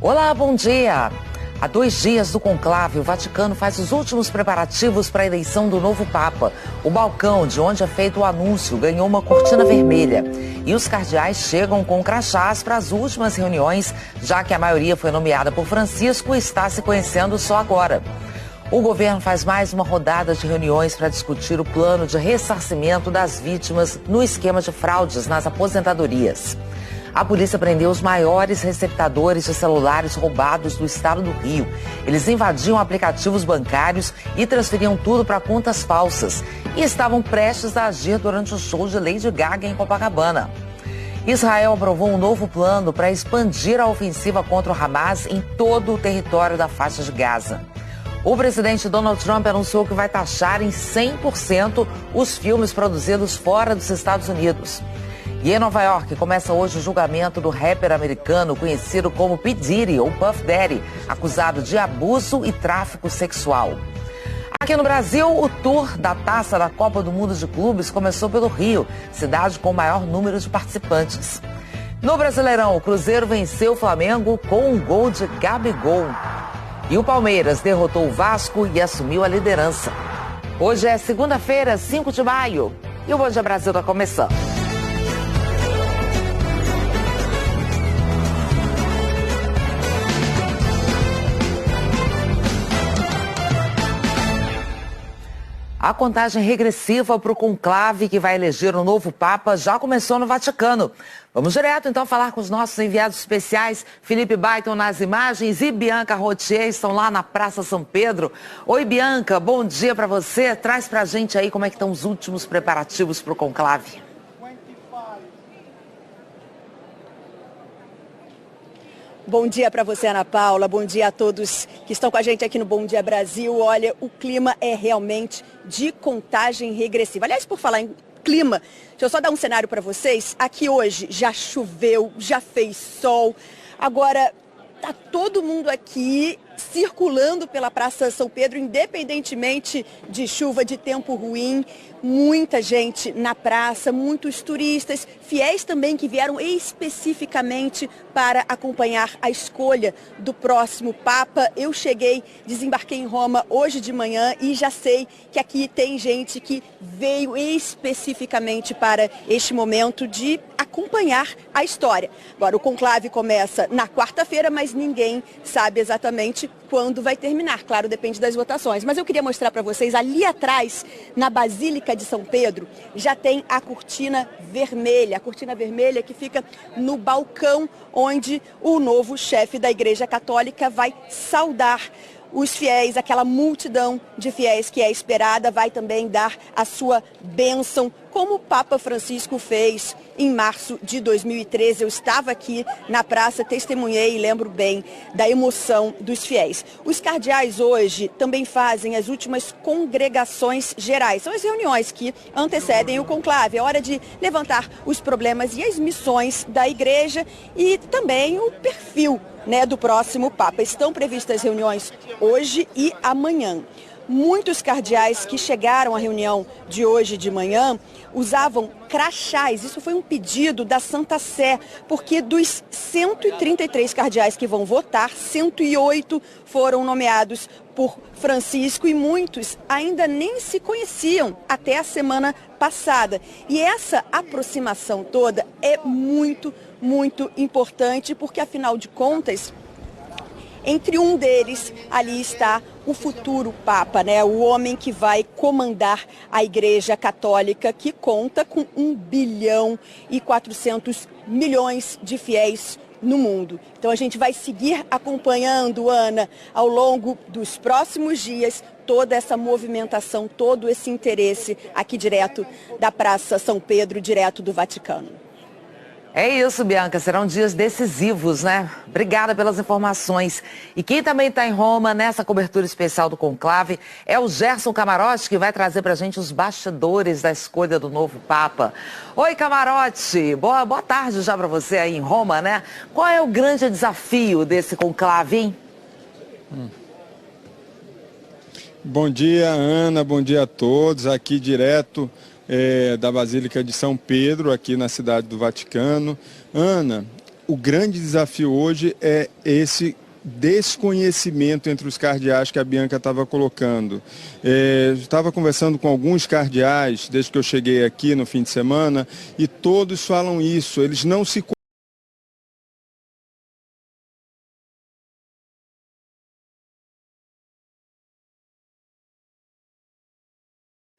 Olá, bom dia. Há 2 dias do conclave, o Vaticano faz os últimos preparativos para a eleição do novo Papa. O balcão de onde é feito o anúncio ganhou uma cortina vermelha. E os cardeais chegam com crachás para as últimas reuniões, já que a maioria foi nomeada por Francisco e está se conhecendo só agora. O governo faz mais uma rodada de reuniões para discutir o plano de ressarcimento das vítimas no esquema de fraudes nas aposentadorias. A polícia prendeu os maiores receptadores de celulares roubados do estado do Rio. Eles invadiam aplicativos bancários e transferiam tudo para contas falsas. E estavam prestes a agir durante o show de Lady Gaga em Copacabana. Israel aprovou um novo plano para expandir a ofensiva contra o Hamas em todo o território da faixa de Gaza. O presidente Donald Trump anunciou que vai taxar em 100% os filmes produzidos fora dos Estados Unidos. E em Nova York começa hoje o julgamento do rapper americano conhecido como P. Diddy ou Puff Daddy, acusado de abuso e tráfico sexual. Aqui no Brasil, o tour da Taça da Copa do Mundo de Clubes começou pelo Rio, cidade com o maior número de participantes. No Brasileirão, o Cruzeiro venceu o Flamengo com um gol de Gabigol. E o Palmeiras derrotou o Vasco e assumiu a liderança. Hoje é segunda-feira, 5 de maio, e o Bom Dia Brasil está começando. A contagem regressiva para o conclave que vai eleger o novo Papa já começou no Vaticano. Vamos direto então falar com os nossos enviados especiais, Felipe Baiton nas imagens e Bianca Rotier, estão lá na Praça São Pedro. Oi Bianca, bom dia para você. Traz para a gente aí como é que estão os últimos preparativos para o conclave. Bom dia para você, Ana Paula. Bom dia a todos que estão com a gente aqui no Bom Dia Brasil. Olha, o clima é realmente de contagem regressiva. Aliás, por falar em clima, deixa eu só dar um cenário para vocês. Aqui hoje já choveu, já fez sol. Agora, tá todo mundo aqui circulando pela Praça São Pedro, independentemente de chuva, de tempo ruim. Muita gente na praça, muitos turistas, fiéis também que vieram especificamente para acompanhar a escolha do próximo Papa. Eu desembarquei em Roma hoje de manhã e já sei que aqui tem gente que veio especificamente para este momento de acompanhar a história. Agora, o conclave começa na quarta-feira, mas ninguém sabe exatamente quando vai terminar. Claro, depende das votações. Mas eu queria mostrar para vocês, ali atrás, na Basílica de São Pedro, já tem a cortina vermelha. A cortina vermelha que fica no balcão onde o novo chefe da Igreja Católica vai saudar os fiéis, aquela multidão de fiéis que é esperada, vai também dar a sua bênção, como o Papa Francisco fez em março de 2013. Eu estava aqui na praça, testemunhei e lembro bem da emoção dos fiéis. Os cardeais hoje também fazem as últimas congregações gerais. São as reuniões que antecedem o conclave. É hora de levantar os problemas e as missões da igreja e também o perfil, do próximo Papa. Estão previstas reuniões hoje e amanhã. Muitos cardeais que chegaram à reunião de hoje de manhã usavam crachás. Isso foi um pedido da Santa Sé, porque dos 133 cardeais que vão votar, 108 foram nomeados por Francisco e muitos ainda nem se conheciam até a semana passada. E essa aproximação toda é muito importante, porque afinal de contas, entre um deles, ali está o futuro Papa, o homem que vai comandar a Igreja Católica, que conta com 1 bilhão e 400 milhões de fiéis no mundo. Então a gente vai seguir acompanhando, Ana, ao longo dos próximos dias, toda essa movimentação, todo esse interesse aqui direto da Praça São Pedro, direto do Vaticano. É isso, Bianca, serão dias decisivos, né? Obrigada pelas informações. E quem também está em Roma nessa cobertura especial do conclave é o Gerson Camarote, que vai trazer para a gente os bastidores da escolha do novo Papa. Oi, Camarote, boa tarde já para você aí em Roma, né? Qual é o grande desafio desse conclave, hein? Bom dia, Ana, bom dia a todos, aqui direto da Basílica de São Pedro, aqui na cidade do Vaticano. Ana, o grande desafio hoje é esse desconhecimento entre os cardeais que a Bianca estava colocando. Estava conversando com alguns cardeais desde que eu cheguei aqui no fim de semana e todos falam isso, eles não se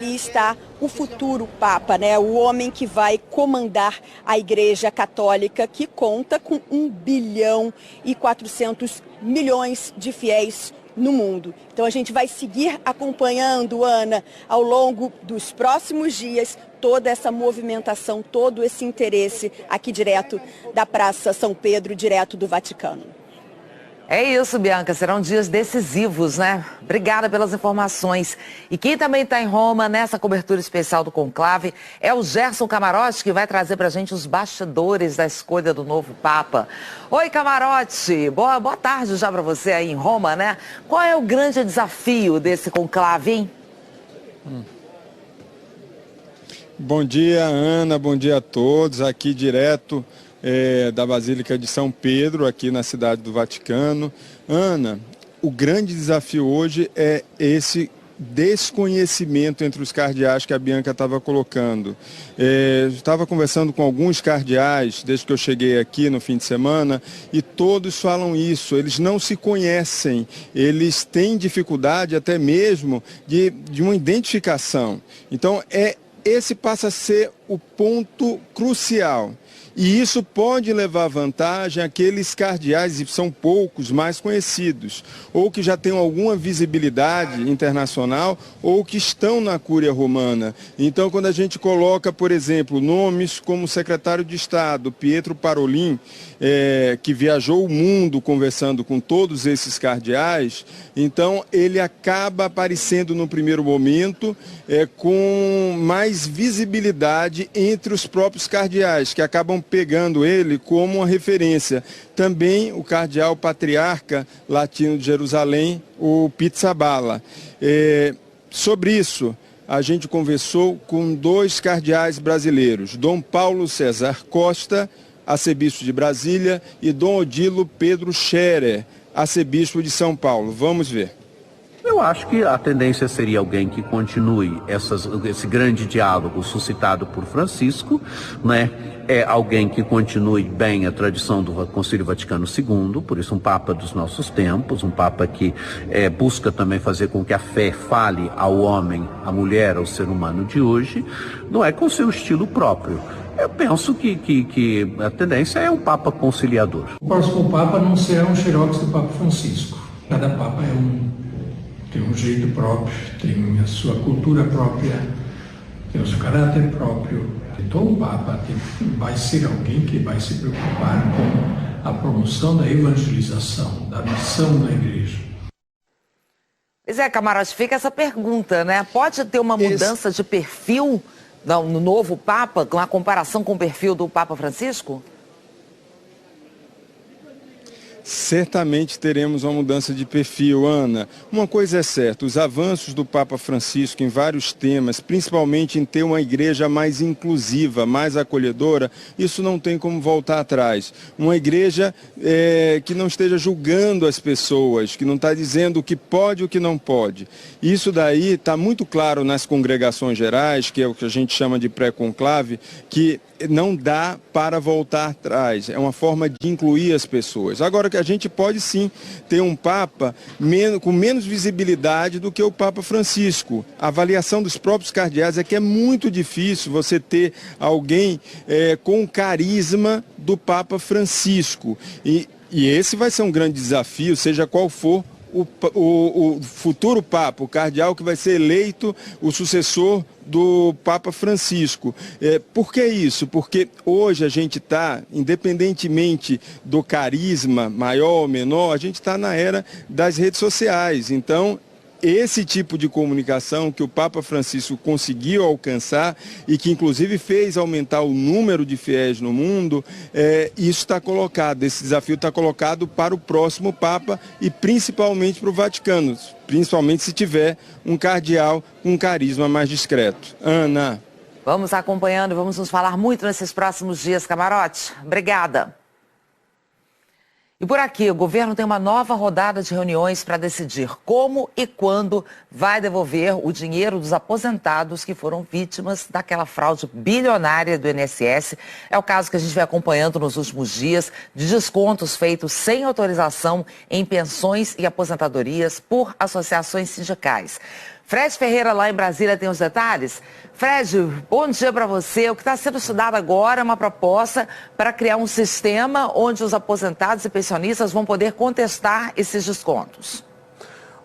Ali está o futuro Papa, né? O homem que vai comandar a Igreja Católica, que conta com 1 bilhão e 400 milhões de fiéis no mundo. Então a gente vai seguir acompanhando, Ana, ao longo dos próximos dias, toda essa movimentação, todo esse interesse aqui direto da Praça São Pedro, direto do Vaticano. É isso, Bianca, serão dias decisivos, né? Obrigada pelas informações. E quem também está em Roma nessa cobertura especial do Conclave é o Gerson Camarote, que vai trazer para a gente os bastidores da escolha do novo Papa. Oi, Camarote, boa tarde já para você aí em Roma, né? Qual é o grande desafio desse conclave, hein? Bom dia, Ana, bom dia a todos, aqui direto da Basílica de São Pedro, aqui na cidade do Vaticano. Ana, o grande desafio hoje é esse desconhecimento entre os cardeais que a Bianca estava colocando. Estava conversando com alguns cardeais desde que eu cheguei aqui no fim de semana e todos falam isso, eles não se conhecem, eles têm dificuldade até mesmo de uma identificação. Então, esse passa a ser o ponto crucial. E isso pode levar vantagem àqueles cardeais, e são poucos, mais conhecidos, ou que já têm alguma visibilidade internacional, ou que estão na Cúria Romana. Então, quando a gente coloca, por exemplo, nomes como o secretário de Estado, Pietro Parolin, que viajou o mundo conversando com todos esses cardeais, então ele acaba aparecendo no primeiro momento com mais visibilidade entre os próprios cardeais, que acabam pegando ele como uma referência. Também o cardeal patriarca latino de Jerusalém, o Pizzaballa. Sobre isso, a gente conversou com 2 cardeais brasileiros, Dom Paulo César Costa, arcebispo de Brasília, e Dom Odilo Pedro Scherer, arcebispo de São Paulo. Vamos ver. Eu acho que a tendência seria alguém que continue esse grande diálogo suscitado por Francisco, né? É alguém que continue bem a tradição do Concílio Vaticano II, por isso um Papa dos nossos tempos, um Papa que busca também fazer com que a fé fale ao homem, à mulher, ao ser humano de hoje, não é com seu estilo próprio. Eu penso que a tendência é um Papa conciliador. O próximo Papa não será um xerox do Papa Francisco. Cada Papa tem um jeito próprio, tem a sua cultura própria, tem o seu caráter próprio. Então o Papa vai ser alguém que vai se preocupar com a promoção da evangelização, da missão da igreja. Pois é, Camarote, fica essa pergunta, né? Pode ter uma mudança de perfil no novo Papa, na comparação com o perfil do Papa Francisco? Certamente teremos uma mudança de perfil, Ana. Uma coisa é certa, os avanços do Papa Francisco em vários temas, principalmente em ter uma igreja mais inclusiva, mais acolhedora, isso não tem como voltar atrás. Uma igreja que não esteja julgando as pessoas, que não está dizendo o que pode e o que não pode. Isso daí está muito claro nas congregações gerais, que é o que a gente chama de pré-conclave, que não dá para voltar atrás, é uma forma de incluir as pessoas. Agora que a gente pode sim ter um Papa com menos visibilidade do que o Papa Francisco. A avaliação dos próprios cardeais é que é muito difícil você ter alguém com o carisma do Papa Francisco. E esse vai ser um grande desafio, seja qual for o futuro Papa, o cardeal que vai ser eleito o sucessor do Papa Francisco. Por que isso? Porque hoje a gente está, independentemente do carisma maior ou menor, a gente está na era das redes sociais. Então, esse tipo de comunicação que o Papa Francisco conseguiu alcançar e que inclusive fez aumentar o número de fiéis no mundo, isso está colocado, esse desafio está colocado para o próximo Papa e principalmente para o Vaticano, principalmente se tiver um cardeal com um carisma mais discreto. Ana. Vamos acompanhando e vamos nos falar muito nesses próximos dias, Camarote. Obrigada. E por aqui, o governo tem uma nova rodada de reuniões para decidir como e quando vai devolver o dinheiro dos aposentados que foram vítimas daquela fraude bilionária do INSS. É o caso que a gente vem acompanhando nos últimos dias, de descontos feitos sem autorização em pensões e aposentadorias por associações sindicais. Fred Ferreira, lá em Brasília, tem os detalhes. Fred, bom dia para você. O que está sendo estudado agora é uma proposta para criar um sistema onde os aposentados e pensionistas vão poder contestar esses descontos.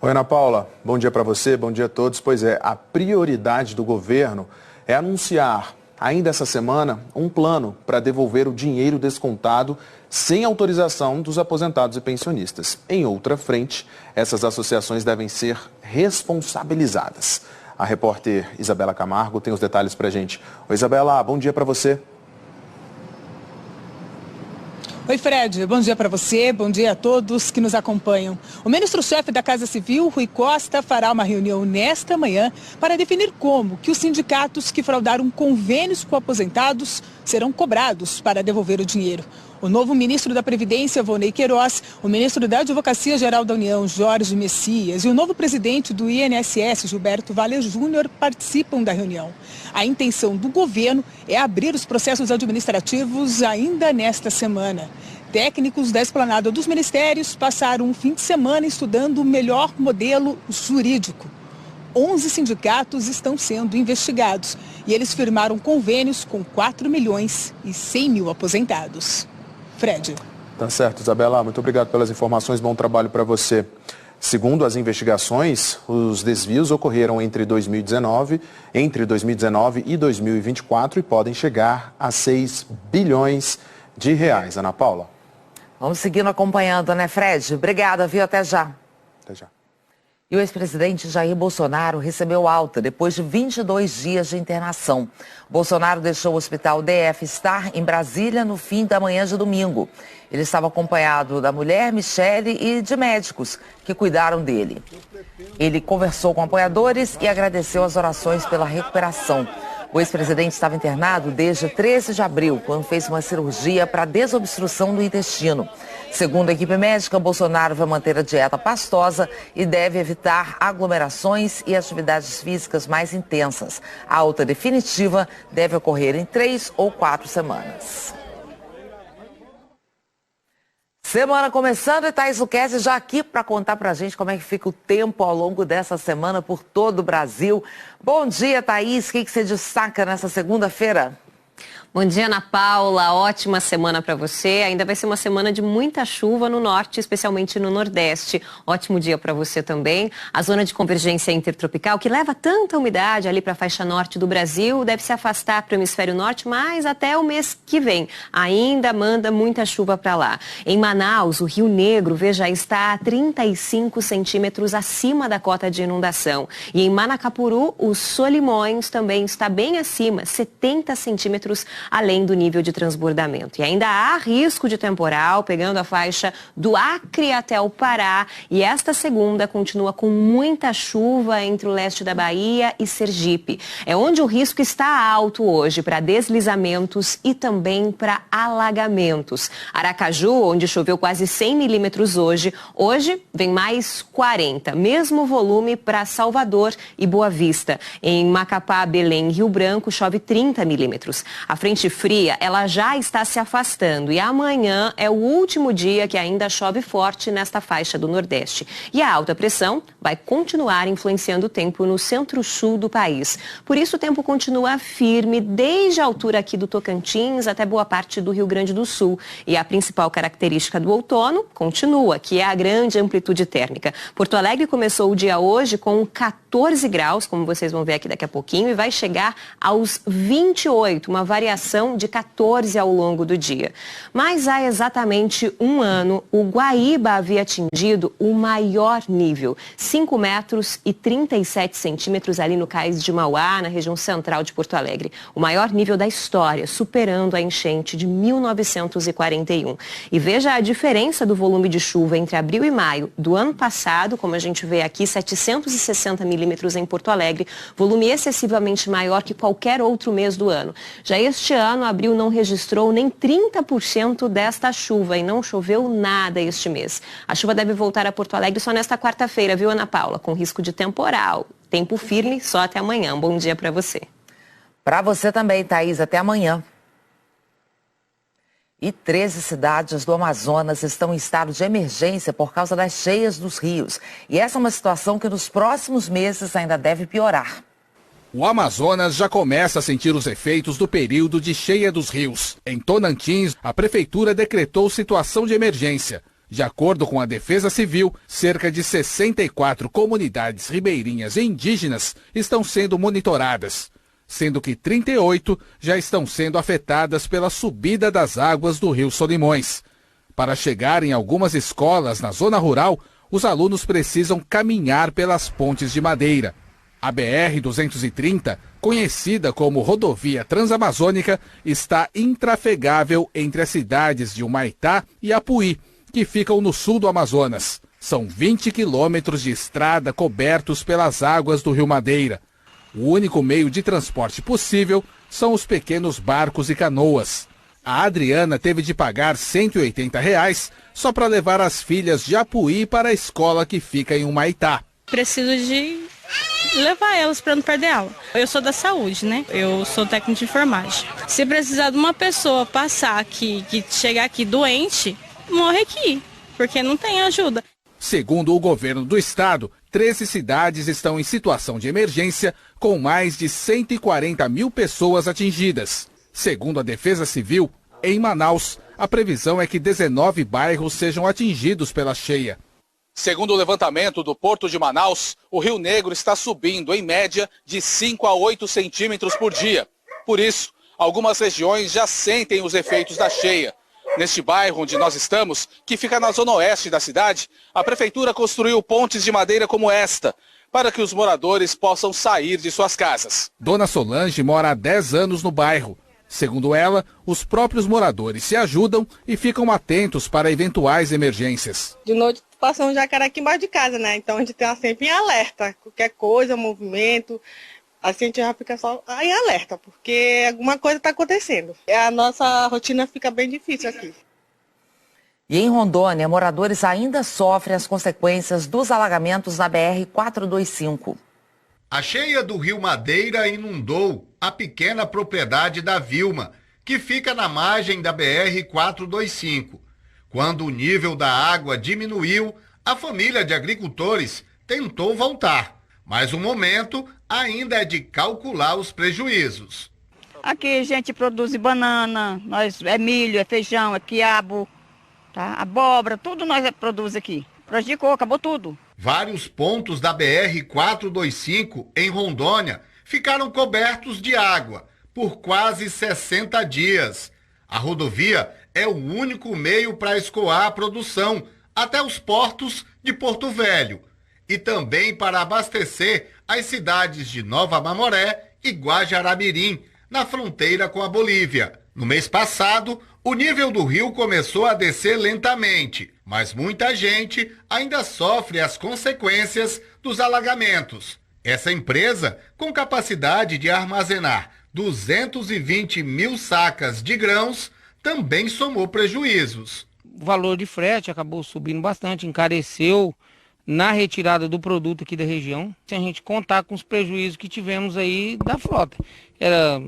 Oi, Ana Paula. Bom dia para você, bom dia a todos. Pois é, a prioridade do governo é anunciar, ainda essa semana, um plano para devolver o dinheiro descontado sem autorização dos aposentados e pensionistas. Em outra frente, essas associações devem ser responsabilizadas. A repórter Isabela Camargo tem os detalhes para a gente. Oi, Isabela, bom dia para você. Oi, Fred. Bom dia para você, bom dia a todos que nos acompanham. O ministro-chefe da Casa Civil, Rui Costa, fará uma reunião nesta manhã para definir como que os sindicatos que fraudaram convênios com aposentados serão cobrados para devolver o dinheiro. O novo ministro da Previdência, Volney Queiroz, o ministro da Advocacia Geral da União, Jorge Messias, e o novo presidente do INSS, Gilberto Valle Júnior, participam da reunião. A intenção do governo é abrir os processos administrativos ainda nesta semana. Técnicos da Esplanada dos Ministérios passaram um fim de semana estudando o melhor modelo jurídico. 11 sindicatos estão sendo investigados e eles firmaram convênios com 4 milhões e 100 mil aposentados. Fred. Tá certo, Isabela. Muito obrigado pelas informações. Bom trabalho para você. Segundo as investigações, os desvios ocorreram entre 2019 e 2024 e podem chegar a 6 bilhões de reais. Ana Paula. Vamos seguindo acompanhando, né, Fred? Obrigada, viu? Até já. Até já. E o ex-presidente Jair Bolsonaro recebeu alta depois de 22 dias de internação. Bolsonaro deixou o hospital DF Star em Brasília no fim da manhã de domingo. Ele estava acompanhado da mulher, Michele, e de médicos que cuidaram dele. Ele conversou com apoiadores e agradeceu as orações pela recuperação. O ex-presidente estava internado desde 13 de abril, quando fez uma cirurgia para desobstrução do intestino. Segundo a equipe médica, Bolsonaro vai manter a dieta pastosa e deve evitar aglomerações e atividades físicas mais intensas. A alta definitiva deve ocorrer em 3 ou 4 semanas. Semana começando e Thaís Luquezzi já aqui para contar para a gente como é que fica o tempo ao longo dessa semana por todo o Brasil. Bom dia, Thaís. O que você destaca nessa segunda-feira? Bom dia, Ana Paula. Ótima semana para você. Ainda vai ser uma semana de muita chuva no norte, especialmente no nordeste. Ótimo dia para você também. A zona de convergência intertropical, que leva tanta umidade ali para a faixa norte do Brasil, deve se afastar para o hemisfério norte, mas até o mês que vem ainda manda muita chuva para lá. Em Manaus, o Rio Negro, veja, está a 35 centímetros acima da cota de inundação. E em Manacapuru, o Solimões também está bem acima, 70 centímetros além do nível de transbordamento. E ainda há risco de temporal, pegando a faixa do Acre até o Pará. E esta segunda continua com muita chuva entre o leste da Bahia e Sergipe. É onde o risco está alto hoje para deslizamentos e também para alagamentos. Aracaju, onde choveu quase 100 milímetros hoje vem mais 40. Mesmo volume para Salvador e Boa Vista. Em Macapá, Belém e Rio Branco chove 30 milímetros. A frente fria, ela já está se afastando e amanhã é o último dia que ainda chove forte nesta faixa do Nordeste. E a alta pressão vai continuar influenciando o tempo no centro-sul do país. Por isso o tempo continua firme desde a altura aqui do Tocantins até boa parte do Rio Grande do Sul. E a principal característica do outono continua, que é a grande amplitude térmica. Porto Alegre começou o dia hoje com 14 graus, como vocês vão ver aqui daqui a pouquinho, e vai chegar aos 28, uma variação de 14 ao longo do dia. Mas há exatamente um ano, o Guaíba havia atingido o maior nível, 5 metros e 37 centímetros ali no cais de Mauá, na região central de Porto Alegre. O maior nível da história, superando a enchente de 1941. E veja a diferença do volume de chuva entre abril e maio do ano passado, como a gente vê aqui, 760 milímetros em Porto Alegre, volume excessivamente maior que qualquer outro mês do ano. Já este Neste ano, abril não registrou nem 30% desta chuva e não choveu nada este mês. A chuva deve voltar a Porto Alegre só nesta quarta-feira, viu, Ana Paula? Com risco de temporal. Tempo firme só até amanhã. Bom dia para você. Para você também, Thaís. Até amanhã. E 13 cidades do Amazonas estão em estado de emergência por causa das cheias dos rios. E essa é uma situação que nos próximos meses ainda deve piorar. O Amazonas já começa a sentir os efeitos do período de cheia dos rios. Em Tonantins, a prefeitura decretou situação de emergência. De acordo com a Defesa Civil, cerca de 64 comunidades ribeirinhas e indígenas estão sendo monitoradas, sendo que 38 já estão sendo afetadas pela subida das águas do Rio Solimões. Para chegar em algumas escolas na zona rural, os alunos precisam caminhar pelas pontes de madeira. A BR-230, conhecida como Rodovia Transamazônica, está intrafegável entre as cidades de Humaitá e Apuí, que ficam no sul do Amazonas. São 20 quilômetros de estrada cobertos pelas águas do Rio Madeira. O único meio de transporte possível são os pequenos barcos e canoas. A Adriana teve de pagar R$ 180 só para levar as filhas de Apuí para a escola que fica em Humaitá. Preciso de levar elas para não perder aula. Eu sou da saúde, né? Eu sou técnico de enfermagem. Se precisar de uma pessoa passar aqui, que chegar aqui doente, morre aqui, porque não tem ajuda. Segundo o governo do estado, 13 cidades estão em situação de emergência, com mais de 140 mil pessoas atingidas. Segundo a Defesa Civil, em Manaus, a previsão é que 19 bairros sejam atingidos pela cheia. Segundo o levantamento do Porto de Manaus, o Rio Negro está subindo, em média, de 5 a 8 centímetros por dia. Por isso, algumas regiões já sentem os efeitos da cheia. Neste bairro onde nós estamos, que fica na zona oeste da cidade, a prefeitura construiu pontes de madeira como esta, para que os moradores possam sair de suas casas. Dona Solange mora há 10 anos no bairro. Segundo ela, os próprios moradores se ajudam e ficam atentos para eventuais emergências. De noite passa um jacaré aqui embaixo de casa, né? Então a gente está sempre em alerta. Qualquer coisa, movimento, assim a gente já fica só em alerta, porque alguma coisa está acontecendo. A nossa rotina fica bem difícil aqui. E em Rondônia, moradores ainda sofrem as consequências dos alagamentos na BR-425. A cheia do Rio Madeira inundou a pequena propriedade da Vilma, que fica na margem da BR-425. Quando o nível da água diminuiu, a família de agricultores tentou voltar, mas o momento ainda é de calcular os prejuízos. Aqui a gente produz banana, é milho, é feijão, é quiabo, tá? Abóbora, tudo nós produzimos aqui. Prejudicou, acabou tudo. Vários pontos da BR-425 em Rondônia ficaram cobertos de água por quase 60 dias. A rodovia é o único meio para escoar a produção até os portos de Porto Velho e também para abastecer as cidades de Nova Mamoré e Guajará-Mirim, na fronteira com a Bolívia. No mês passado, o nível do rio começou a descer lentamente, mas muita gente ainda sofre as consequências dos alagamentos. Essa empresa, com capacidade de armazenar 220 mil sacas de grãos, também somou prejuízos. O valor de frete acabou subindo bastante, encareceu na retirada do produto aqui da região. Se a gente contar com os prejuízos que tivemos aí da frota, era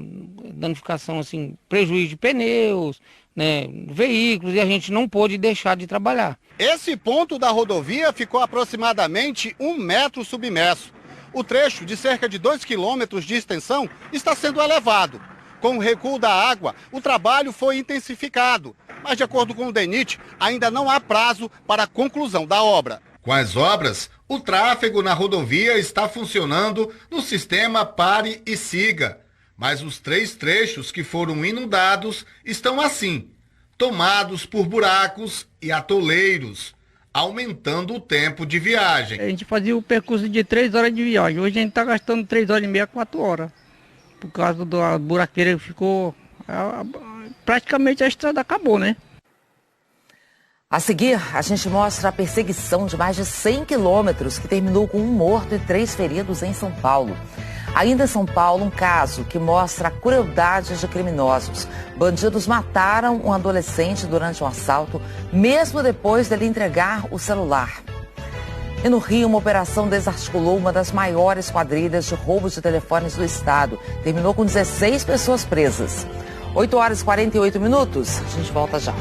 danificação, assim, prejuízo de pneus, né, veículos, e a gente não pôde deixar de trabalhar. Esse ponto da rodovia ficou aproximadamente 1 metro submerso. O trecho de cerca de 2 quilômetros de extensão está sendo elevado. Com o recuo da água, o trabalho foi intensificado, mas de acordo com o DENIT, ainda não há prazo para a conclusão da obra. Com as obras, o tráfego na rodovia está funcionando no sistema pare e siga, mas os 3 trechos que foram inundados estão assim, tomados por buracos e atoleiros, aumentando o tempo de viagem. A gente fazia o percurso de 3 horas de viagem, hoje a gente está gastando 3 horas e meia, 4 horas. Por causa da buraqueira que ficou, praticamente a estrada acabou, né? A seguir, a gente mostra a perseguição de mais de 100 quilômetros que terminou com 1 morto e 3 feridos em São Paulo. Ainda em São Paulo, um caso que mostra a crueldade de criminosos. Bandidos mataram um adolescente durante um assalto, mesmo depois dele entregar o celular. E no Rio, uma operação desarticulou uma das maiores quadrilhas de roubos de telefones do estado. Terminou com 16 pessoas presas. 8h48. A gente volta já.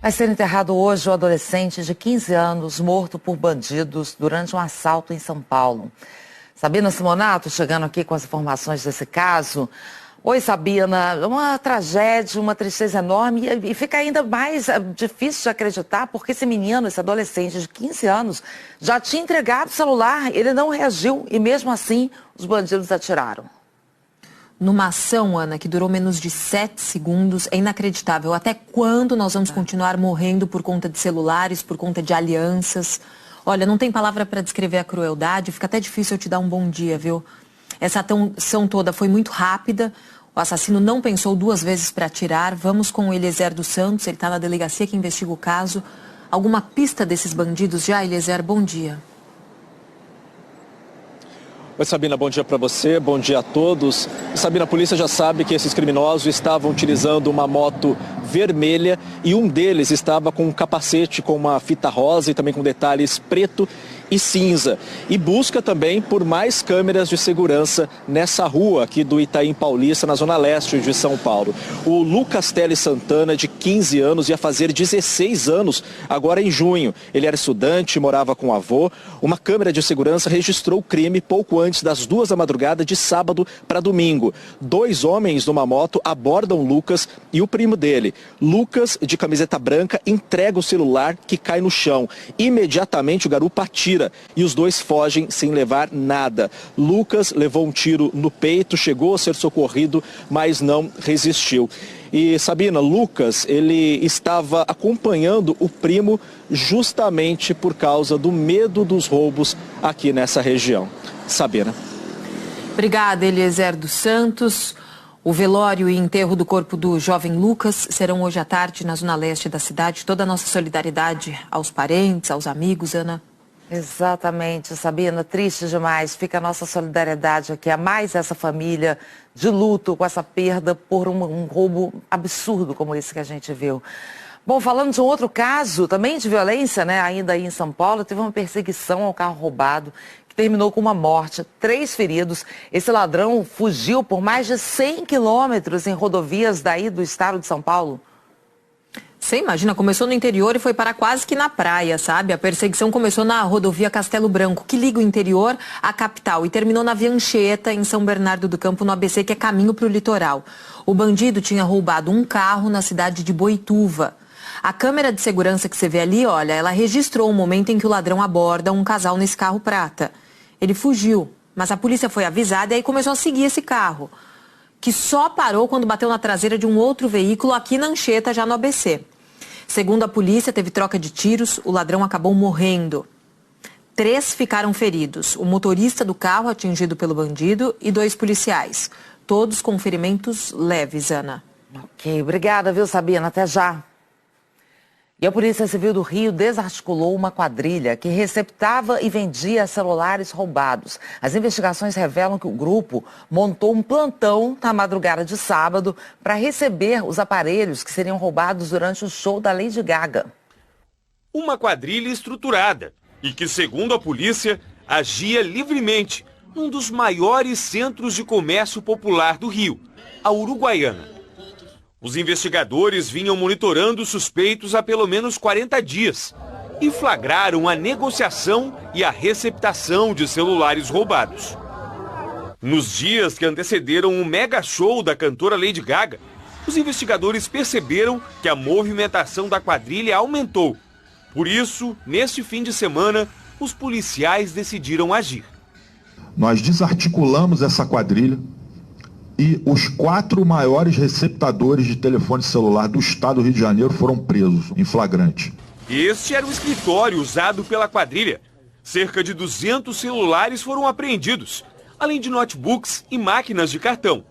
Vai ser enterrado hoje o adolescente de 15 anos morto por bandidos durante um assalto em São Paulo. Sabina Simonato chegando aqui com as informações desse caso. Oi, Sabina, uma tragédia, uma tristeza enorme e fica ainda mais difícil de acreditar porque esse menino, esse adolescente de 15 anos, já tinha entregado o celular, ele não reagiu e mesmo assim os bandidos atiraram. Numa ação, Ana, que durou menos de 7 segundos, é inacreditável. Até quando nós vamos continuar morrendo por conta de celulares, por conta de alianças? Olha, não tem palavra para descrever a crueldade, fica até difícil eu te dar um bom dia, viu? Essa ação toda foi muito rápida, o assassino não pensou 2 vezes para atirar. Vamos com o Eliezer dos Santos, ele está na delegacia que investiga o caso. Alguma pista desses bandidos já, Eliezer? Bom dia. Oi, Sabina, bom dia para você, bom dia a todos. Sabina, a polícia já sabe que esses criminosos estavam utilizando uma moto vermelha e um deles estava com um capacete com uma fita rosa e também com detalhes preto e cinza. E busca também por mais câmeras de segurança nessa rua aqui do Itaim Paulista, na zona leste de São Paulo. O Lucas Teles Santana, de 15 anos, ia fazer 16 anos agora em junho. Ele era estudante, morava com o avô. Uma câmera de segurança registrou o crime pouco antes das 2 da madrugada de sábado para domingo. 2 homens numa moto abordam Lucas e o primo dele. Lucas, de camiseta branca, entrega o celular que cai no chão. Imediatamente o garupa atira e os 2 fogem sem levar nada. Lucas levou um tiro no peito, chegou a ser socorrido, mas não resistiu. E Sabina, Lucas, ele estava acompanhando o primo justamente por causa do medo dos roubos aqui nessa região. Sabina. Obrigada, Eliezer dos Santos. O velório e enterro do corpo do jovem Lucas serão hoje à tarde na zona leste da cidade. Toda a nossa solidariedade aos parentes, aos amigos, Ana. Exatamente, Sabina, triste demais. Fica a nossa solidariedade aqui a mais essa família de luto com essa perda por um roubo absurdo como esse que a gente viu. Bom, falando de um outro caso também de violência, né, ainda aí em São Paulo, teve uma perseguição ao carro roubado que terminou com uma morte, 3 feridos. Esse ladrão fugiu por mais de 100 quilômetros em rodovias daí do estado de São Paulo. Você imagina, começou no interior e foi parar quase que na praia, sabe? A perseguição começou na rodovia Castelo Branco, que liga o interior à capital, e terminou na Via Anchieta, em São Bernardo do Campo, no ABC, que é caminho para o litoral. O bandido tinha roubado um carro na cidade de Boituva. A câmera de segurança que você vê ali, olha, ela registrou o momento em que o ladrão aborda um casal nesse carro prata. Ele fugiu, mas a polícia foi avisada e aí começou a seguir esse carro, que só parou quando bateu na traseira de um outro veículo aqui na Anchieta, já no ABC. Segundo a polícia, teve troca de tiros, o ladrão acabou morrendo. 3 ficaram feridos, o motorista do carro atingido pelo bandido e 2 policiais, todos com ferimentos leves, Ana. Ok, obrigada, viu, Sabina? Até já. E a Polícia Civil do Rio desarticulou uma quadrilha que receptava e vendia celulares roubados. As investigações revelam que o grupo montou um plantão na madrugada de sábado para receber os aparelhos que seriam roubados durante o show da Lady Gaga. Uma quadrilha estruturada e que, segundo a polícia, agia livremente num dos maiores centros de comércio popular do Rio, a Uruguaiana. Os investigadores vinham monitorando os suspeitos há pelo menos 40 dias e flagraram a negociação e a receptação de celulares roubados. Nos dias que antecederam o mega show da cantora Lady Gaga, os investigadores perceberam que a movimentação da quadrilha aumentou. Por isso, neste fim de semana, os policiais decidiram agir. Nós desarticulamos essa quadrilha e os 4 maiores receptadores de telefone celular do estado do Rio de Janeiro foram presos em flagrante. Este era o escritório usado pela quadrilha. Cerca de 200 celulares foram apreendidos, além de notebooks e máquinas de cartão.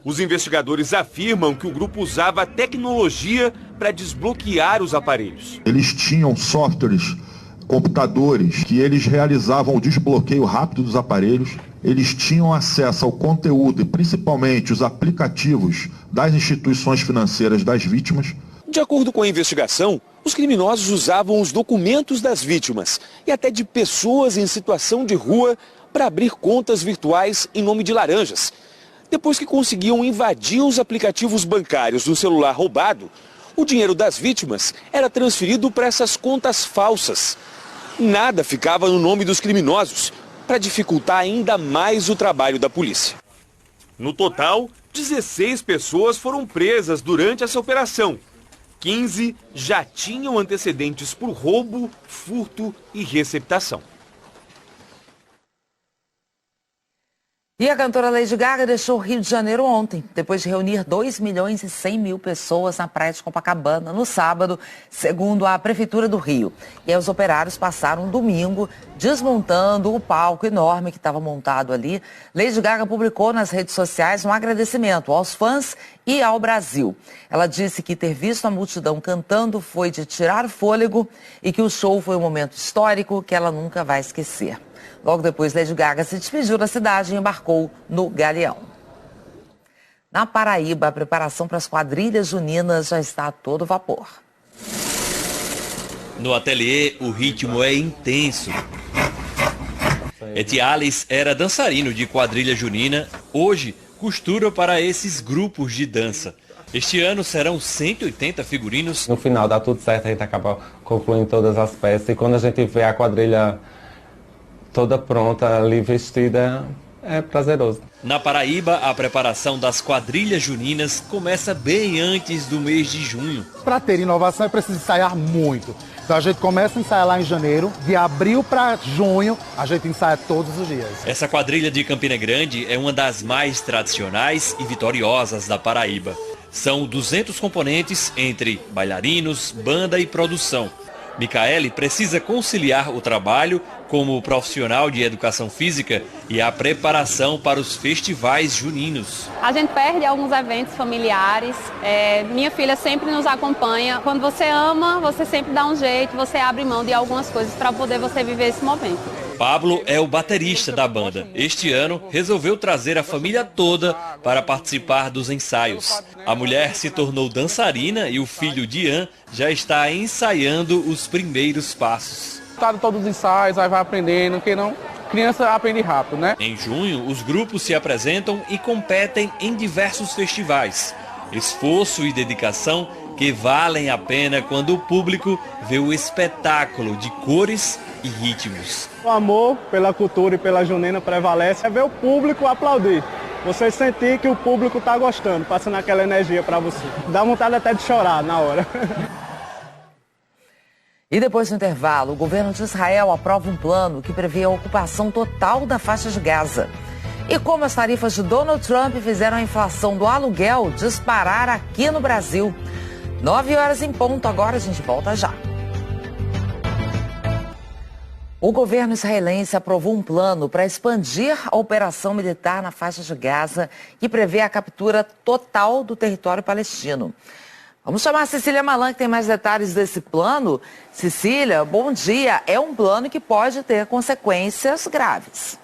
Os investigadores afirmam que o grupo usava tecnologia para desbloquear os aparelhos. Eles tinham softwares, computadores, que eles realizavam o desbloqueio rápido dos aparelhos eles tinham acesso ao conteúdo e principalmente os aplicativos das instituições financeiras das vítimas. De acordo com a investigação, os criminosos usavam os documentos das vítimas e até de pessoas em situação de rua para abrir contas virtuais em nome de laranjas. Depois que conseguiam invadir os aplicativos bancários do celular roubado, o dinheiro das vítimas era transferido para essas contas falsas. Nada ficava no nome dos criminosos, para dificultar ainda mais o trabalho da polícia. No total, 16 pessoas foram presas durante essa operação. 15 já tinham antecedentes por roubo, furto e receptação. E a cantora Lady Gaga deixou o Rio de Janeiro ontem, depois de reunir 2.100.000 pessoas na praia de Copacabana no sábado, segundo a Prefeitura do Rio. E aí os operários passaram um domingo desmontando o palco enorme que estava montado ali. Lady Gaga publicou nas redes sociais um agradecimento aos fãs e ao Brasil. Ela disse que ter visto a multidão cantando foi de tirar o fôlego e que o show foi um momento histórico que ela nunca vai esquecer. Logo depois, Lady Gaga se despediu da cidade e embarcou no Galeão. Na Paraíba, a preparação para as quadrilhas juninas já está a todo vapor. No ateliê, o ritmo é intenso. Etiales era dançarino de quadrilha junina, hoje costura para esses grupos de dança. Este ano serão 180 figurinos. No final dá tudo certo, a gente acaba concluindo todas as peças e quando a gente vê a quadrilha toda pronta ali vestida, é prazeroso. Na Paraíba, a preparação das quadrilhas juninas começa bem antes do mês de junho. Para ter inovação é preciso ensaiar muito. Então a gente começa a ensaiar lá em janeiro, de abril para junho a gente ensaia todos os dias. Essa quadrilha de Campina Grande é uma das mais tradicionais e vitoriosas da Paraíba. São 200 componentes entre bailarinos, banda e produção. Micaele precisa conciliar o trabalho como profissional de educação física e a preparação para os festivais juninos. A gente perde alguns eventos familiares, minha filha sempre nos acompanha. Quando você ama, você sempre dá um jeito, você abre mão de algumas coisas para poder você viver esse momento. Pablo é o baterista da banda. Este ano, resolveu trazer a família toda para participar dos ensaios. A mulher se tornou dançarina e o filho Dian já está ensaiando os primeiros passos. Tá todos os ensaios, aí vai aprendendo, porque não, criança aprende rápido, né? Em junho, os grupos se apresentam e competem em diversos festivais. Esforço e dedicação que valem a pena quando o público vê o espetáculo de cores e ritmos. O amor pela cultura e pela junina prevalece, é ver o público aplaudir. Você sentir que o público está gostando, passando aquela energia para você. Dá vontade até de chorar na hora. E depois do intervalo, o governo de Israel aprova um plano que prevê a ocupação total da faixa de Gaza. E como as tarifas de Donald Trump fizeram a inflação do aluguel disparar aqui no Brasil. 9 horas em ponto, agora a gente volta já. O governo israelense aprovou um plano para expandir a operação militar na faixa de Gaza e prevê a captura total do território palestino. Vamos chamar a Cecília Malan, que tem mais detalhes desse plano. Cecília, bom dia. É um plano que pode ter consequências graves.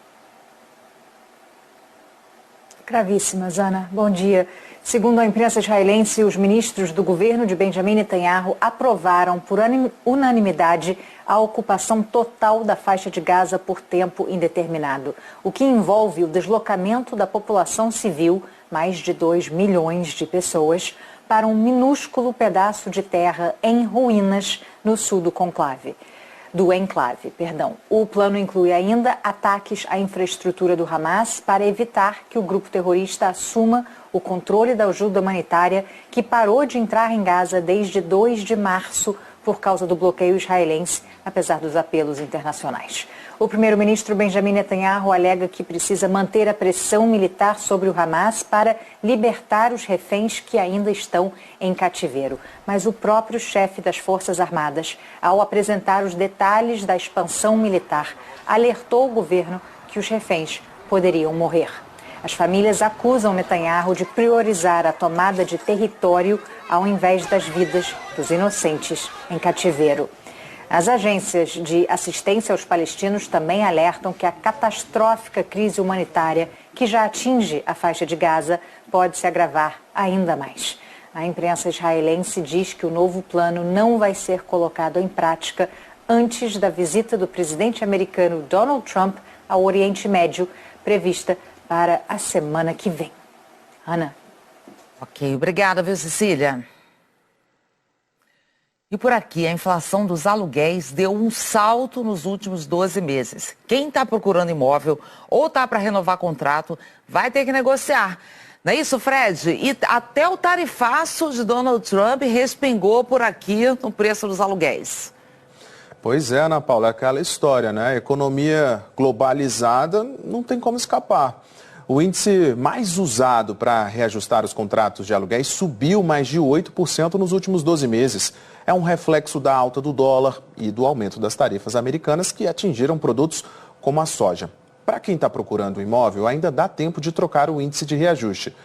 Gravíssimas, Ana. Bom dia. Segundo a imprensa israelense, os ministros do governo de Benjamin Netanyahu aprovaram por unanimidade a ocupação total da faixa de Gaza por tempo indeterminado, o que envolve o deslocamento da população civil, mais de 2 milhões de pessoas, para um minúsculo pedaço de terra em ruínas no sul do enclave. O plano inclui ainda ataques à infraestrutura do Hamas para evitar que o grupo terrorista assuma o controle da ajuda humanitária que parou de entrar em Gaza desde 2 de março por causa do bloqueio israelense, apesar dos apelos internacionais. O primeiro-ministro Benjamin Netanyahu alega que precisa manter a pressão militar sobre o Hamas para libertar os reféns que ainda estão em cativeiro. Mas o próprio chefe das Forças Armadas, ao apresentar os detalhes da expansão militar, alertou o governo que os reféns poderiam morrer. As famílias acusam Netanyahu de priorizar a tomada de território ao invés das vidas dos inocentes em cativeiro. As agências de assistência aos palestinos também alertam que a catastrófica crise humanitária que já atinge a faixa de Gaza pode se agravar ainda mais. A imprensa israelense diz que o novo plano não vai ser colocado em prática antes da visita do presidente americano Donald Trump ao Oriente Médio, prevista para a semana que vem. Ana. Ok, obrigada, viu, Cecília? E por aqui, a inflação dos aluguéis deu um salto nos últimos 12 meses. Quem está procurando imóvel ou está para renovar contrato vai ter que negociar. Não é isso, Fred? E até o tarifaço de Donald Trump respingou por aqui no preço dos aluguéis. Pois é, Ana Paula, é aquela história, né? A economia globalizada não tem como escapar. O índice mais usado para reajustar os contratos de aluguéis subiu mais de 8% nos últimos 12 meses. É um reflexo da alta do dólar e do aumento das tarifas americanas que atingiram produtos como a soja. Para quem está procurando um imóvel, ainda dá tempo de trocar o índice de reajuste.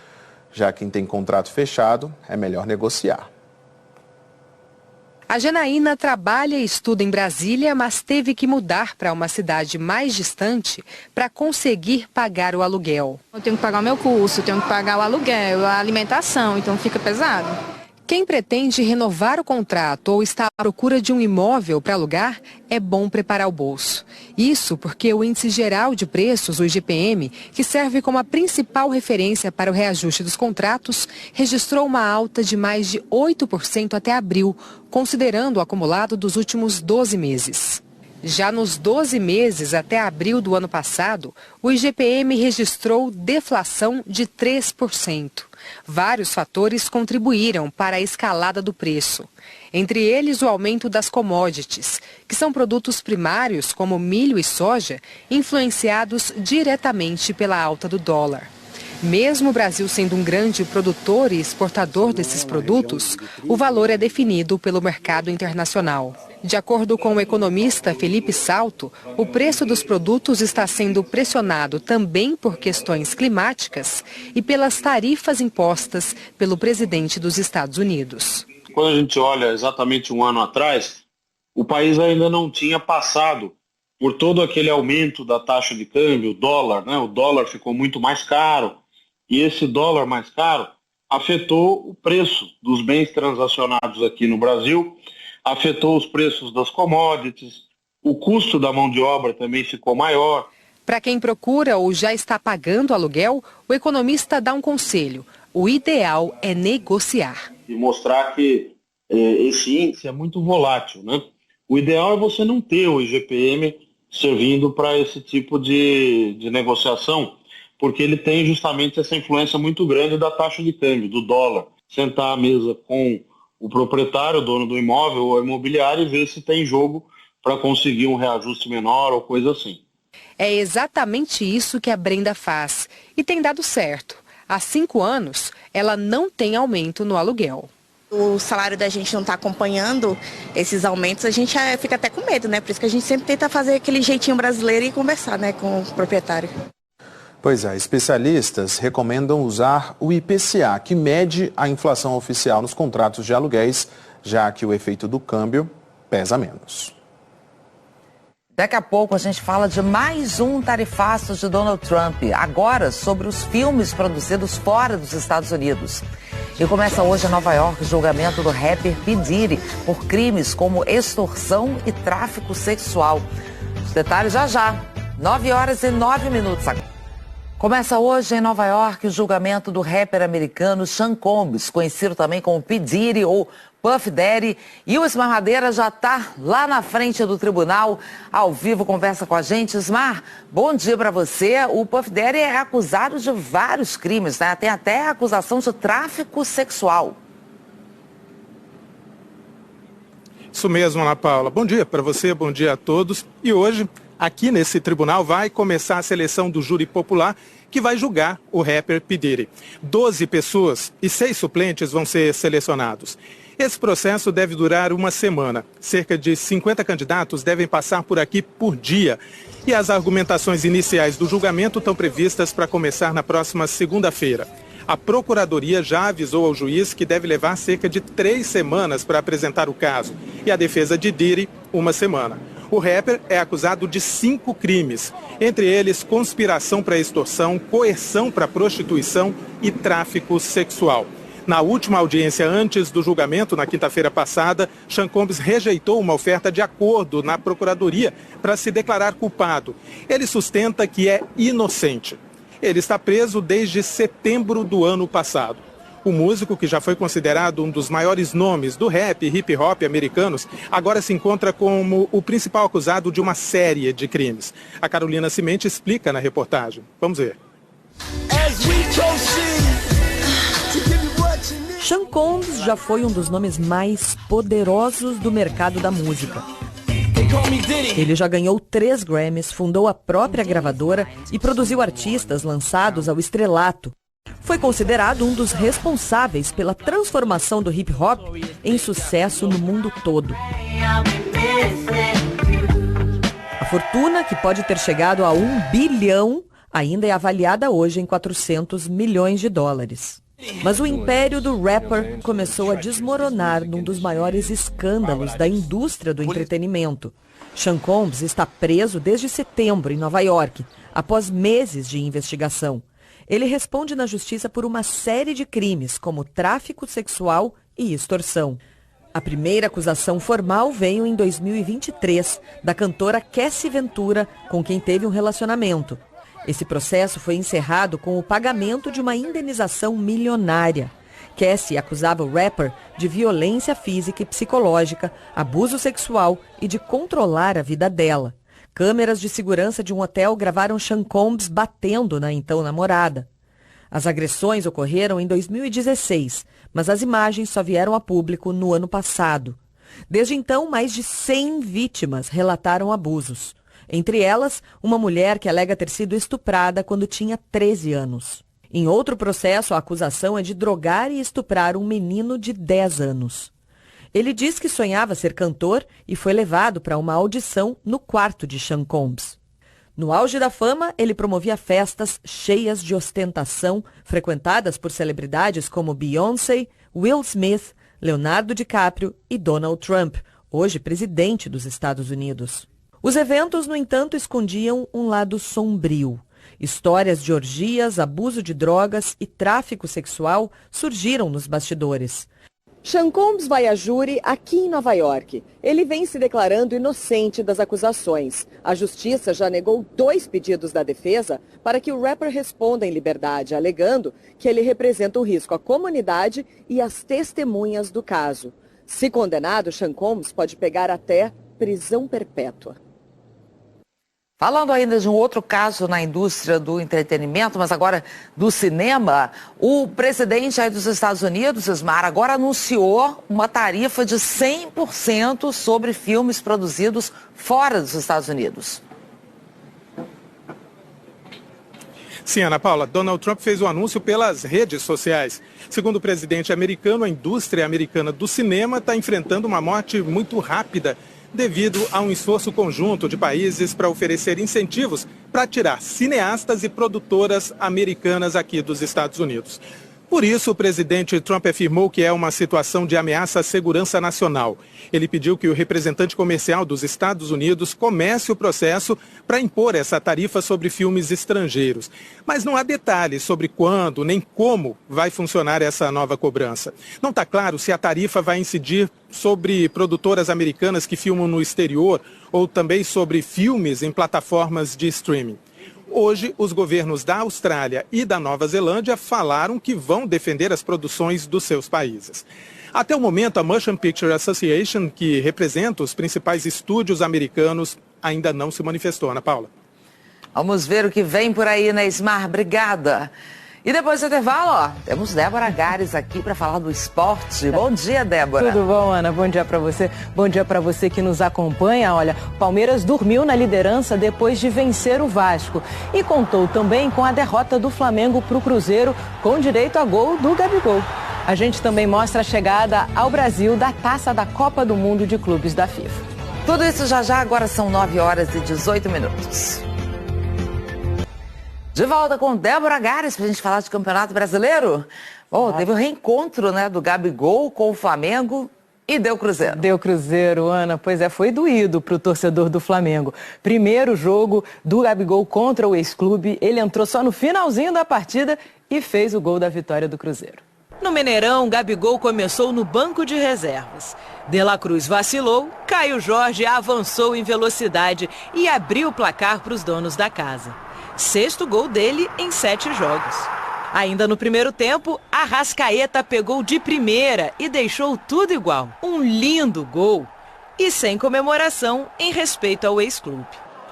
Já quem tem contrato fechado, é melhor negociar. A Janaína trabalha e estuda em Brasília, mas teve que mudar para uma cidade mais distante para conseguir pagar o aluguel. Eu tenho que pagar o meu curso, tenho que pagar o aluguel, a alimentação, então fica pesado. Quem pretende renovar o contrato ou está à procura de um imóvel para alugar, é bom preparar o bolso. Isso porque o Índice Geral de Preços, o IGPM, que serve como a principal referência para o reajuste dos contratos, registrou uma alta de mais de 8% até abril, considerando o acumulado dos últimos 12 meses. Já nos 12 meses até abril do ano passado, o IGPM registrou deflação de 3%. Vários fatores contribuíram para a escalada do preço. Entre eles, o aumento das commodities, que são produtos primários como milho e soja, influenciados diretamente pela alta do dólar. Mesmo o Brasil sendo um grande produtor e exportador desses produtos, o valor é definido pelo mercado internacional. De acordo com o economista Felipe Salto, o preço dos produtos está sendo pressionado também por questões climáticas e pelas tarifas impostas pelo presidente dos Estados Unidos. Quando a gente olha exatamente um ano atrás, o país ainda não tinha passado por todo aquele aumento da taxa de câmbio, o dólar, né? O dólar ficou muito mais caro. E esse dólar mais caro afetou o preço dos bens transacionados aqui no Brasil, afetou os preços das commodities, o custo da mão de obra também ficou maior. Para quem procura ou já está pagando aluguel, o economista dá um conselho: o ideal é negociar. E mostrar que esse índice é muito volátil, né? O ideal é você não ter o IGPM servindo para esse tipo de negociação, porque ele tem justamente essa influência muito grande da taxa de câmbio, do dólar. Sentar à mesa com o proprietário, o dono do imóvel ou imobiliário e ver se tem jogo para conseguir um reajuste menor ou coisa assim. É exatamente isso que a Brenda faz e tem dado certo. Há 5 anos, ela não tem aumento no aluguel. O salário da gente não está acompanhando esses aumentos, a gente fica até com medo, né? Por isso que a gente sempre tenta fazer aquele jeitinho brasileiro e conversar, né, com o proprietário. Pois é, especialistas recomendam usar o IPCA, que mede a inflação oficial nos contratos de aluguéis, já que o efeito do câmbio pesa menos. Daqui a pouco a gente fala de mais um tarifaço de Donald Trump, agora sobre os filmes produzidos fora dos Estados Unidos. E começa hoje em Nova York o julgamento do rapper P. Diddy por crimes como extorsão e tráfico sexual. Os detalhes já, 9h09 agora. Começa hoje em Nova York o julgamento do rapper americano Sean Combs, conhecido também como P. Diddy ou Puff Daddy. E o Ismar Madeira já está lá na frente do tribunal, ao vivo, conversa com a gente. Ismar, bom dia para você. O Puff Daddy é acusado de vários crimes, né? Tem até a acusação de tráfico sexual. Isso mesmo, Ana Paula. Bom dia para você, bom dia a todos. E hoje, aqui nesse tribunal, vai começar a seleção do júri popular que vai julgar o rapper P. Diddy. 12 pessoas e 6 suplentes vão ser selecionados. Esse processo deve durar uma semana. Cerca de 50 candidatos devem passar por aqui por dia. E as argumentações iniciais do julgamento estão previstas para começar na próxima segunda-feira. A Procuradoria já avisou ao juiz que deve levar cerca de 3 semanas para apresentar o caso e a defesa de Diddy 1 semana. O rapper é acusado de 5 crimes, entre eles conspiração para extorsão, coerção para prostituição e tráfico sexual. Na última audiência antes do julgamento, na quinta-feira passada, Sean Combs rejeitou uma oferta de acordo na Procuradoria para se declarar culpado. Ele sustenta que é inocente. Ele está preso desde setembro do ano passado. O músico, que já foi considerado um dos maiores nomes do rap e hip hop americanos, agora se encontra como o principal acusado de uma série de crimes. A Carolina Cimente explica na reportagem. Vamos ver. Sean Combs já foi um dos nomes mais poderosos do mercado da música. Ele já ganhou 3 Grammys, fundou a própria gravadora e produziu artistas lançados ao estrelato. Foi considerado um dos responsáveis pela transformação do hip hop em sucesso no mundo todo. A fortuna, que pode ter chegado a $1 bilhão, ainda é avaliada hoje em $400 milhões. Mas o império do rapper começou a desmoronar num dos maiores escândalos da indústria do entretenimento. Sean Combs está preso desde setembro em Nova York, após meses de investigação. Ele responde na justiça por uma série de crimes, como tráfico sexual e extorsão. A primeira acusação formal veio em 2023, da cantora Cassie Ventura, com quem teve um relacionamento. Esse processo foi encerrado com o pagamento de uma indenização milionária. Cassie acusava o rapper de violência física e psicológica, abuso sexual e de controlar a vida dela. Câmeras de segurança de um hotel gravaram Sean Combs batendo na então namorada. As agressões ocorreram em 2016, mas as imagens só vieram a público no ano passado. Desde então, mais de 100 vítimas relataram abusos. Entre elas, uma mulher que alega ter sido estuprada quando tinha 13 anos. Em outro processo, a acusação é de drogar e estuprar um menino de 10 anos. Ele diz que sonhava ser cantor e foi levado para uma audição no quarto de Sean Combs. No auge da fama, ele promovia festas cheias de ostentação, frequentadas por celebridades como Beyoncé, Will Smith, Leonardo DiCaprio e Donald Trump, hoje presidente dos Estados Unidos. Os eventos, no entanto, escondiam um lado sombrio. Histórias de orgias, abuso de drogas e tráfico sexual surgiram nos bastidores. Sean Combs vai a júri aqui em Nova York. Ele vem se declarando inocente das acusações. A justiça já negou 2 pedidos da defesa para que o rapper responda em liberdade, alegando que ele representa um risco à comunidade e às testemunhas do caso. Se condenado, Sean Combs pode pegar até prisão perpétua. Falando ainda de um outro caso na indústria do entretenimento, mas agora do cinema, o presidente aí dos Estados Unidos, Ismar, agora anunciou uma tarifa de 100% sobre filmes produzidos fora dos Estados Unidos. Sim, Ana Paula, Donald Trump fez o anúncio pelas redes sociais. Segundo o presidente americano, a indústria americana do cinema está enfrentando uma morte muito rápida devido a um esforço conjunto de países para oferecer incentivos para tirar cineastas e produtoras americanas aqui dos Estados Unidos. Por isso, o presidente Trump afirmou que é uma situação de ameaça à segurança nacional. Ele pediu que o representante comercial dos Estados Unidos comece o processo para impor essa tarifa sobre filmes estrangeiros. Mas não há detalhes sobre quando nem como vai funcionar essa nova cobrança. Não está claro se a tarifa vai incidir sobre produtoras americanas que filmam no exterior ou também sobre filmes em plataformas de streaming. Hoje, os governos da Austrália e da Nova Zelândia falaram que vão defender as produções dos seus países. Até o momento, a Motion Picture Association, que representa os principais estúdios americanos, ainda não se manifestou, Ana Paula. Vamos ver o que vem por aí, né, Ismar? Obrigada. E depois do intervalo, ó, temos Débora Gares aqui para falar do esporte. Bom dia, Débora. Tudo bom, Ana? Bom dia para você. Bom dia para você que nos acompanha. Olha, Palmeiras dormiu na liderança depois de vencer o Vasco e contou também com a derrota do Flamengo para o Cruzeiro, com direito a gol do Gabigol. A gente também mostra a chegada ao Brasil da Taça da Copa do Mundo de Clubes da FIFA. Tudo isso já já, agora são 9h18. De volta com Débora Gares para a gente falar de Campeonato Brasileiro. Bom, teve o reencontro, né, do Gabigol com o Flamengo e deu Cruzeiro. Deu Cruzeiro, Ana. Pois é, foi doído para o torcedor do Flamengo. Primeiro jogo do Gabigol contra o ex-clube. Ele entrou só no finalzinho da partida e fez o gol da vitória do Cruzeiro. No Mineirão, Gabigol começou no banco de reservas. De La Cruz vacilou, Caio Jorge avançou em velocidade e abriu o placar para os donos da casa. 6º gol dele em 7 jogos. Ainda no primeiro tempo, Arrascaeta pegou de primeira e deixou tudo igual. Um lindo gol e sem comemoração em respeito ao ex-clube.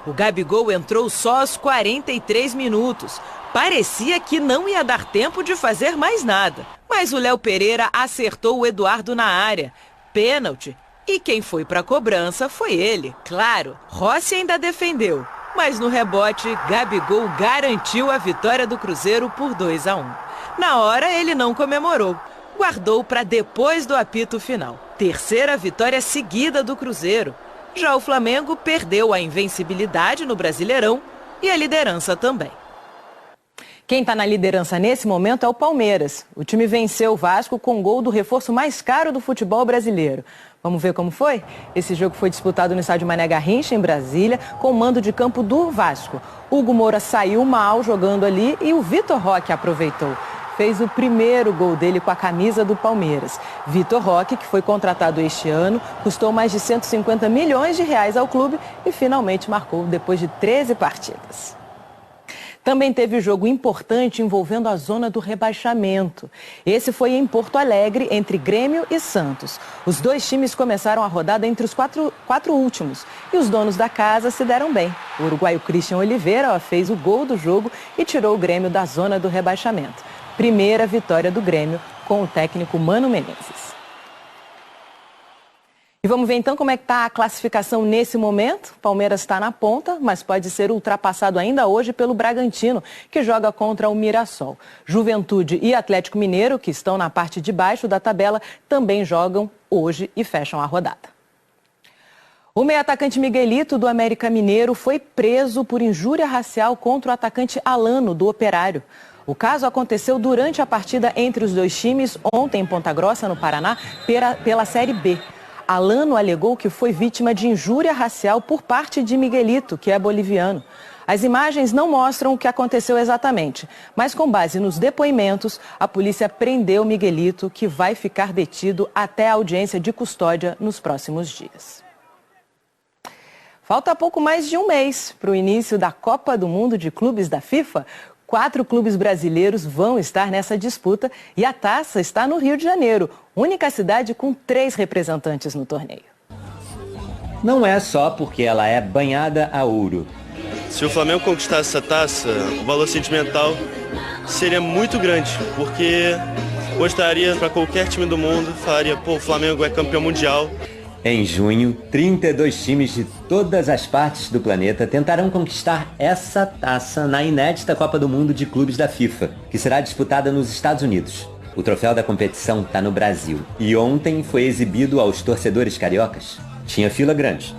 O Gabigol entrou só aos 43 minutos. Parecia que não ia dar tempo de fazer mais nada. Mas o Léo Pereira acertou o Eduardo na área. Pênalti. E quem foi para a cobrança foi ele, claro. Rossi ainda defendeu. Mas no rebote, Gabigol garantiu a vitória do Cruzeiro por 2-1. Na hora, ele não comemorou. Guardou para depois do apito final. Terceira vitória seguida do Cruzeiro. Já o Flamengo perdeu a invencibilidade no Brasileirão e a liderança também. Quem está na liderança nesse momento é o Palmeiras. O time venceu o Vasco com o gol do reforço mais caro do futebol brasileiro. Vamos ver como foi? Esse jogo foi disputado no estádio Mané Garrincha, em Brasília, com o mando de campo do Vasco. Hugo Moura saiu mal jogando ali e o Vitor Roque aproveitou. Fez o primeiro gol dele com a camisa do Palmeiras. Vitor Roque, que foi contratado este ano, custou mais de 150 milhões de reais ao clube e finalmente marcou depois de 13 partidas. Também teve jogo importante envolvendo a zona do rebaixamento. Esse foi em Porto Alegre, entre Grêmio e Santos. Os dois times começaram a rodada entre os quatro últimos e os donos da casa se deram bem. O uruguaio Christian Oliveira fez o gol do jogo e tirou o Grêmio da zona do rebaixamento. Primeira vitória do Grêmio com o técnico Mano Menezes. E vamos ver então como é que está a classificação nesse momento. O Palmeiras está na ponta, mas pode ser ultrapassado ainda hoje pelo Bragantino, que joga contra o Mirassol. Juventude e Atlético Mineiro, que estão na parte de baixo da tabela, também jogam hoje e fecham a rodada. O meio-atacante Miguelito, do América Mineiro, foi preso por injúria racial contra o atacante Alano, do Operário. O caso aconteceu durante a partida entre os dois times ontem em Ponta Grossa, no Paraná, pela Série B. Alano alegou que foi vítima de injúria racial por parte de Miguelito, que é boliviano. As imagens não mostram o que aconteceu exatamente, mas com base nos depoimentos, a polícia prendeu Miguelito, que vai ficar detido até a audiência de custódia nos próximos dias. Falta pouco mais de um mês para o início da Copa do Mundo de Clubes da FIFA. 4 clubes brasileiros vão estar nessa disputa e a taça está no Rio de Janeiro, única cidade com 3 representantes no torneio. Não é só porque ela é banhada a ouro. Se o Flamengo conquistasse essa taça, o valor sentimental seria muito grande, porque mostraria para qualquer time do mundo, falaria, pô, o Flamengo é campeão mundial. Em junho, 32 times de todas as partes do planeta tentarão conquistar essa taça na inédita Copa do Mundo de Clubes da FIFA, que será disputada nos Estados Unidos. O troféu da competição está no Brasil e ontem foi exibido aos torcedores cariocas. Tinha fila grande,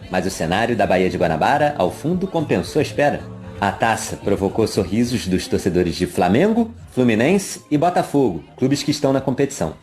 mas o cenário da Baía de Guanabara, ao fundo, compensou a espera. A taça provocou sorrisos dos torcedores de Flamengo, Fluminense e Botafogo, clubes que estão na competição.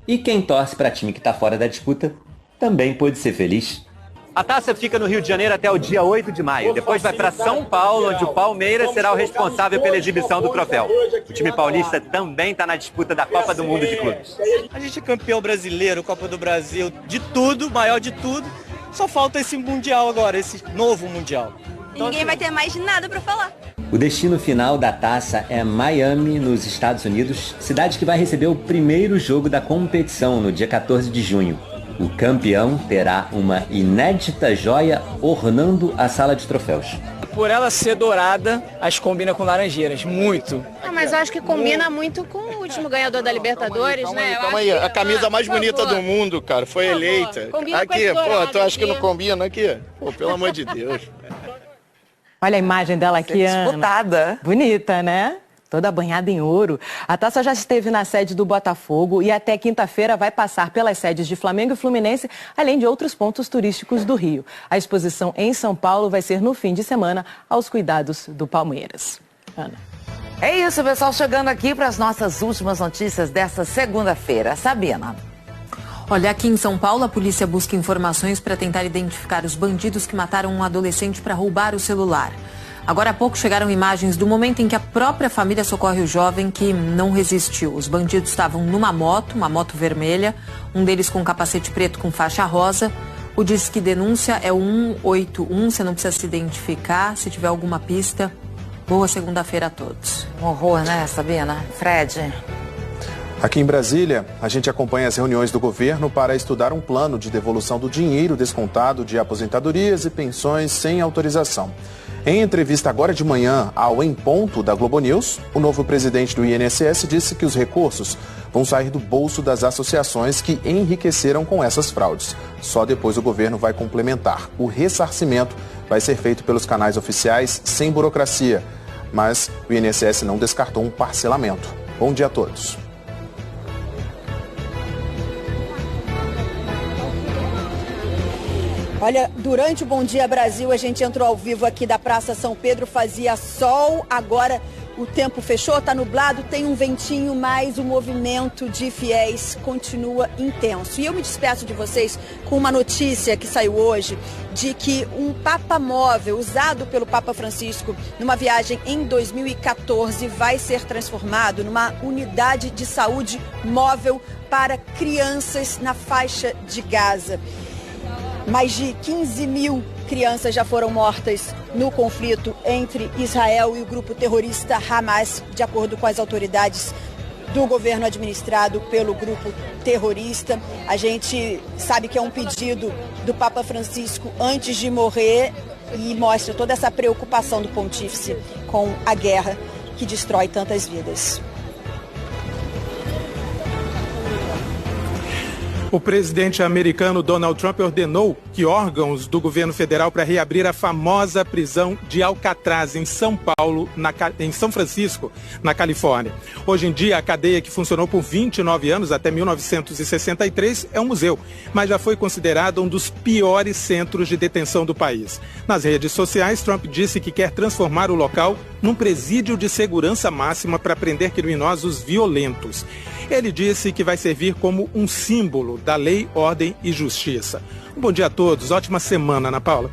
E quem torce para time que está fora da disputa também pôde ser feliz. A taça fica no Rio de Janeiro até o dia 8 de maio. Depois vai para São Paulo, onde o Palmeiras será o responsável pela exibição do troféu. O time paulista também está na disputa da Copa do Mundo de Clubes. A gente é campeão brasileiro, Copa do Brasil, de tudo, maior de tudo. Só falta esse Mundial agora, esse novo Mundial. Então, ninguém vai ter mais nada para falar. O destino final da taça é Miami, nos Estados Unidos, cidade que vai receber o primeiro jogo da competição no dia 14 de junho. O campeão terá uma inédita joia ornando a sala de troféus. Por ela ser dourada, as combina com laranjeiras, muito. Mas eu acho que combina muito com o último ganhador da Libertadores, né? Calma aí, a camisa mais bonita do mundo, cara, foi eleita. Aqui, pô, tu acha que não combina aqui? Pô, pelo amor de Deus. Olha a imagem dela aqui, Ana. Disputada. Bonita, né? Toda banhada em ouro. A taça já esteve na sede do Botafogo e até quinta-feira vai passar pelas sedes de Flamengo e Fluminense, além de outros pontos turísticos do Rio. A exposição em São Paulo vai ser no fim de semana aos cuidados do Palmeiras. Ana. É isso, pessoal, chegando aqui para as nossas últimas notícias dessa segunda-feira. Sabina. Olha, aqui em São Paulo, a polícia busca informações para tentar identificar os bandidos que mataram um adolescente para roubar o celular. Agora há pouco chegaram imagens do momento em que a própria família socorre o jovem que não resistiu. Os bandidos estavam numa moto, uma moto vermelha, um deles com capacete preto com faixa rosa. O Disque Denúncia é o 181, você não precisa se identificar. Se tiver alguma pista, boa segunda-feira a todos. Um horror, né, Sabina? Fred? Aqui em Brasília, a gente acompanha as reuniões do governo para estudar um plano de devolução do dinheiro descontado de aposentadorias e pensões sem autorização. Em entrevista agora de manhã ao Em Ponto da Globo News, o novo presidente do INSS disse que os recursos vão sair do bolso das associações que enriqueceram com essas fraudes. Só depois o governo vai complementar. O ressarcimento vai ser feito pelos canais oficiais sem burocracia, mas o INSS não descartou um parcelamento. Bom dia a todos. Olha, durante o Bom Dia Brasil, a gente entrou ao vivo aqui da Praça São Pedro, fazia sol, agora o tempo fechou, está nublado, tem um ventinho, mas o movimento de fiéis continua intenso. E eu me despeço de vocês com uma notícia que saiu hoje, de que um Papa móvel usado pelo Papa Francisco numa viagem em 2014 vai ser transformado numa unidade de saúde móvel para crianças na faixa de Gaza. Mais de 15 mil crianças já foram mortas no conflito entre Israel e o grupo terrorista Hamas, de acordo com as autoridades do governo administrado pelo grupo terrorista. A gente sabe que é um pedido do Papa Francisco antes de morrer e mostra toda essa preocupação do pontífice com a guerra que destrói tantas vidas. O presidente americano Donald Trump ordenou que órgãos do governo federal para reabrir a famosa prisão de Alcatraz em São Paulo, em São Francisco, na Califórnia. Hoje em dia, a cadeia que funcionou por 29 anos, até 1963, é um museu, mas já foi considerada um dos piores centros de detenção do país. Nas redes sociais, Trump disse que quer transformar o local num presídio de segurança máxima para prender criminosos violentos. Ele disse que vai servir como um símbolo da lei, ordem e justiça. Um bom dia a todos, ótima semana, Ana Paula.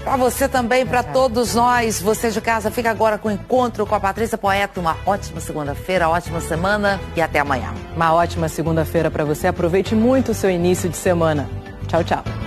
Para você também, para todos nós, você de casa, fica agora com o encontro com a Patrícia Poeta. Uma ótima segunda-feira, ótima semana e até amanhã. Uma ótima segunda-feira para você. Aproveite muito o seu início de semana. Tchau, tchau.